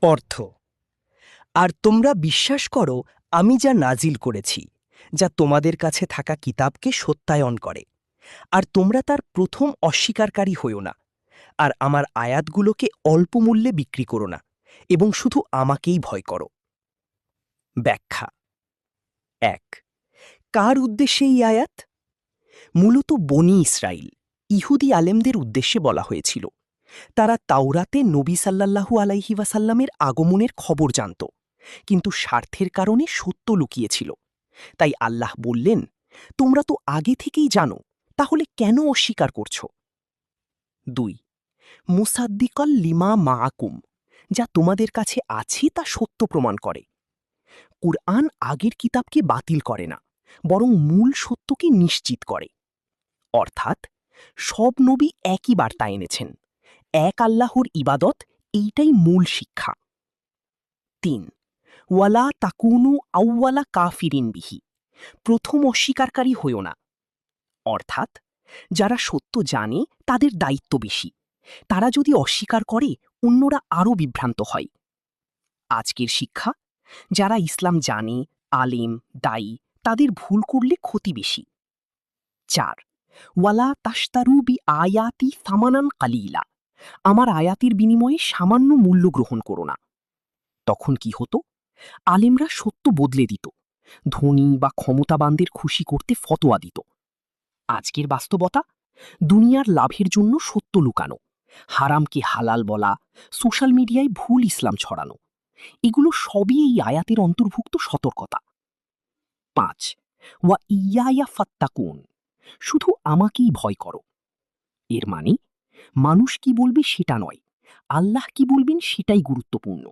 অর্থ। আর তোমরা বিশ্বাস করো আমি যা নাজিল করেছি, যা তোমাদের কাছে থাকা কিতাবকে সত্যায়ন করে, আর তোমরা তার প্রথম অস্বীকারী হইও না, আর আমার আয়াতগুলোকে অল্প মূল্যে বিক্রি করো না, এবং শুধু আমাকেই ভয় করো। ব্যাখ্যা। ১। কার উদ্দেশ্যে এই আয়াত? মূলত বনি ইসরাইল, ইহুদি আলেমদের উদ্দেশ্যে বলা হয়েছিল। তারা তাওরাতে নবী সাল্লাল্লাহু আলাইহি ওয়াসাল্লামের আগমনের খবর জানত, কিন্তু স্বার্থের কারণে সত্য লুকিয়েছিল। তাই আল্লাহ বললেন, তোমরা তো আগে থেকেই জানো, তাহলে কেন অস্বীকার করছ? ২। মুসাদ্দিকাল লিমা মাআকুম, যা তোমাদের কাছে আছে তা সত্য প্রমাণ করে। কুরআন আগের কিতাবকে বাতিল করে না, বরং মূল সত্যকে নিশ্চিত করে। অর্থাৎ সব নবী একই বার্তা এনেছেন, এক আল্লাহর ইবাদত, এইটাই মূল শিক্ষা। ৩। ওয়ালা তাকুনু আউওয়ালা কাফিরিন বিহি, প্রথম অস্বীকারী হইও না। অর্থাৎ যারা সত্য জানে তাদের দায়িত্ব বেশি, তারা যদি অস্বীকার করে অন্যরা আরও বিভ্রান্ত হয়। আজকের শিক্ষা, যারা ইসলাম জানে, আলেম, দায়ী, তাদের ভুল করলে ক্ষতি বেশি। ৪। ওয়ালা তাশতারু বি আয়াতি সামানান কালিলা, আমার আয়াতের বিনিময়ে সামান্য মূল্য গ্রহণ করো না। তখন কি হতো? আলেমরা সত্য বদলে দিত, ধনী বা ক্ষমতাবানদের খুশি করতে ফতোয়া দিত। আজকের বাস্তবতা, দুনিয়ার লাভের জন্য সত্য লুকানো, হারামকে হালাল বলা, সোশ্যাল মিডিয়ায় ভুল ইসলাম ছড়ানো, এগুলো সবই এই আয়াতের অন্তর্ভুক্ত সতর্কতা। ৫। ওয়া ইয়া ফাত্তাকুন, শুধু আমাকেই ভয় করো। এর মানে মানুষ কি বলবে সেটা নয়, আল্লাহ কি বলবেন সেটাই গুরুত্বপূর্ণ।